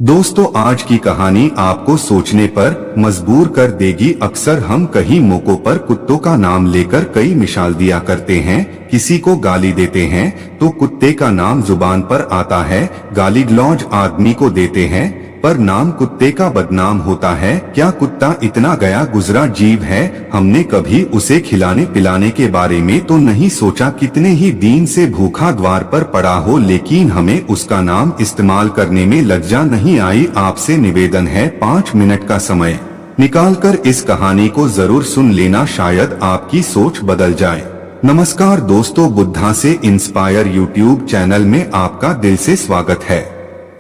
दोस्तों, आज की कहानी आपको सोचने पर मजबूर कर देगी। अक्सर हम कई मौकों पर कुत्तों का नाम लेकर कई मिसाल दिया करते हैं। किसी को गाली देते हैं तो कुत्ते का नाम जुबान पर आता है। गाली गलौज आदमी को देते हैं पर नाम कुत्ते का बदनाम होता है। क्या कुत्ता इतना गया गुजरा जीव है? हमने कभी उसे खिलाने पिलाने के बारे में तो नहीं सोचा। कितने ही दिन से भूखा द्वार पर पड़ा हो, लेकिन हमें उसका नाम इस्तेमाल करने में लज्जा नहीं आई। आपसे निवेदन है, 5 मिनट का समय निकालकर इस कहानी को जरूर सुन लेना, शायद आपकी सोच बदल जाए। नमस्कार दोस्तों, बुद्धा से इंस्पायर यूट्यूब चैनल में आपका दिल से स्वागत है।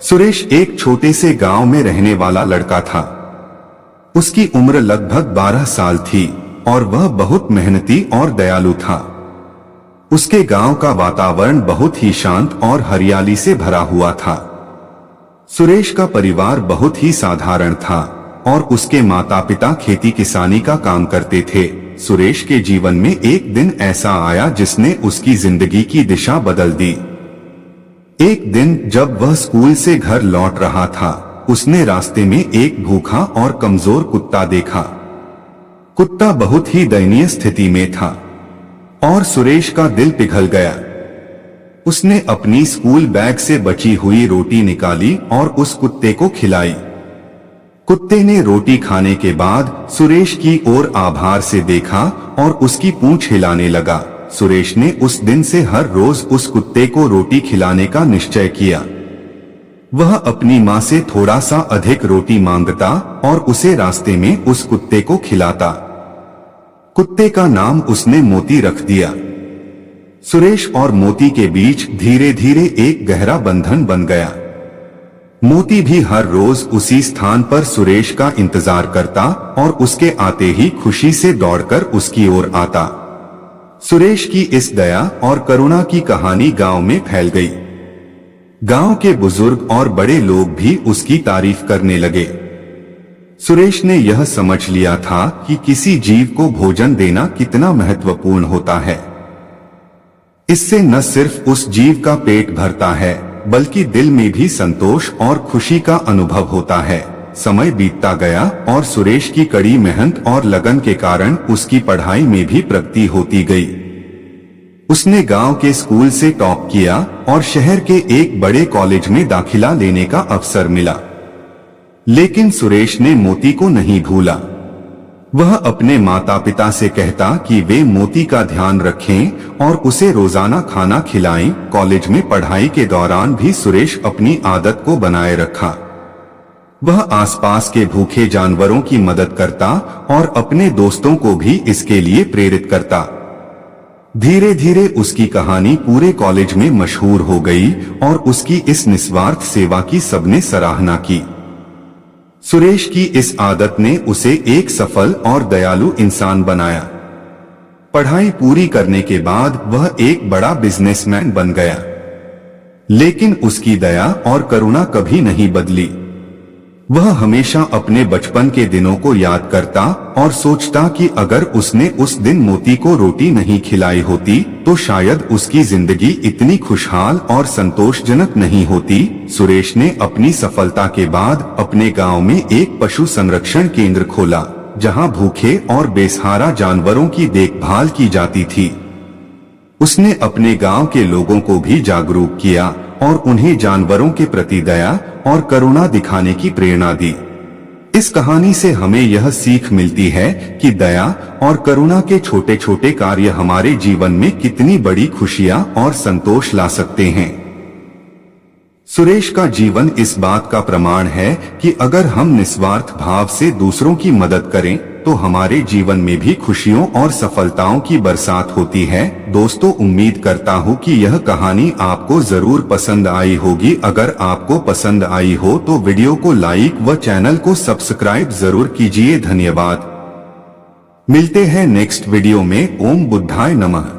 सुरेश एक छोटे से गांव में रहने वाला लड़का था। उसकी उम्र लगभग 12 साल थी और वह बहुत मेहनती और दयालु था। उसके गांव का वातावरण बहुत ही शांत और हरियाली से भरा हुआ था। सुरेश का परिवार बहुत ही साधारण था और उसके माता पिता खेती किसानी का काम करते थे। सुरेश के जीवन में एक दिन ऐसा आया जिसने उसकी जिंदगी की दिशा बदल दी। एक दिन जब वह स्कूल से घर लौट रहा था, उसने रास्ते में एक भूखा और कमजोर कुत्ता देखा। कुत्ता बहुत ही दयनीय स्थिति में था और सुरेश का दिल पिघल गया। उसने अपनी स्कूल बैग से बची हुई रोटी निकाली और उस कुत्ते को खिलाई। कुत्ते ने रोटी खाने के बाद सुरेश की ओर आभार से देखा और उसकी पूंछ हिलाने लगा। सुरेश ने उस दिन से हर रोज उस कुत्ते को रोटी खिलाने का निश्चय किया। वह अपनी माँ से थोड़ा सा अधिक रोटी मांगता और उसे रास्ते में उस कुत्ते को खिलाता। कुत्ते का नाम उसने मोती रख दिया। सुरेश और मोती के बीच धीरे धीरे एक गहरा बंधन बन गया। मोती भी हर रोज उसी स्थान पर सुरेश का इंतजार करता और उसके आते ही खुशी से दौड़कर उसकी ओर आता। सुरेश की इस दया और करुणा की कहानी गांव में फैल गई। गांव के बुजुर्ग और बड़े लोग भी उसकी तारीफ करने लगे। सुरेश ने यह समझ लिया था कि किसी जीव को भोजन देना कितना महत्वपूर्ण होता है। इससे न सिर्फ उस जीव का पेट भरता है, बल्कि दिल में भी संतोष और खुशी का अनुभव होता है। समय बीतता गया और सुरेश की कड़ी मेहनत और लगन के कारण उसकी पढ़ाई में भी प्रगति होती गई। उसने गांव के स्कूल से टॉप किया और शहर के एक बड़े कॉलेज में दाखिला लेने का अवसर मिला। लेकिन सुरेश ने मोती को नहीं भूला। वह अपने माता पिता से कहता कि वे मोती का ध्यान रखें और उसे रोजाना खाना खिलाएं। कॉलेज में पढ़ाई के दौरान भी सुरेश अपनी आदत को बनाए रखा। वह आसपास के भूखे जानवरों की मदद करता और अपने दोस्तों को भी इसके लिए प्रेरित करता। धीरे धीरे उसकी कहानी पूरे कॉलेज में मशहूर हो गई और उसकी इस निस्वार्थ सेवा की सबने सराहना की। सुरेश की इस आदत ने उसे एक सफल और दयालु इंसान बनाया। पढ़ाई पूरी करने के बाद वह एक बड़ा बिजनेसमैन बन गया। लेकिन उसकी दया और करुणा कभी नहीं बदली। वह हमेशा अपने बचपन के दिनों को याद करता और सोचता कि अगर उसने उस दिन मोती को रोटी नहीं खिलाई होती तो शायद उसकी जिंदगी इतनी खुशहाल और संतोषजनक नहीं होती। सुरेश ने अपनी सफलता के बाद अपने गांव में एक पशु संरक्षण केंद्र खोला, जहां भूखे और बेसहारा जानवरों की देखभाल की जाती थी। उसने अपने गांव के लोगों को भी जागरूक किया और उन्हें जानवरों के प्रति दया और करुणा दिखाने की प्रेरणा दी। इस कहानी से हमें यह सीख मिलती है कि दया और करुणा के छोटे छोटे कार्य हमारे जीवन में कितनी बड़ी खुशियां और संतोष ला सकते हैं। सुरेश का जीवन इस बात का प्रमाण है कि अगर हम निस्वार्थ भाव से दूसरों की मदद करें तो हमारे जीवन में भी खुशियों और सफलताओं की बरसात होती है। दोस्तों, उम्मीद करता हूँ कि यह कहानी आपको जरूर पसंद आई होगी। अगर आपको पसंद आई हो तो वीडियो को लाइक व चैनल को सब्सक्राइब जरूर कीजिए। धन्यवाद। मिलते हैं नेक्स्ट वीडियो में। ओम बुद्धाय नमः।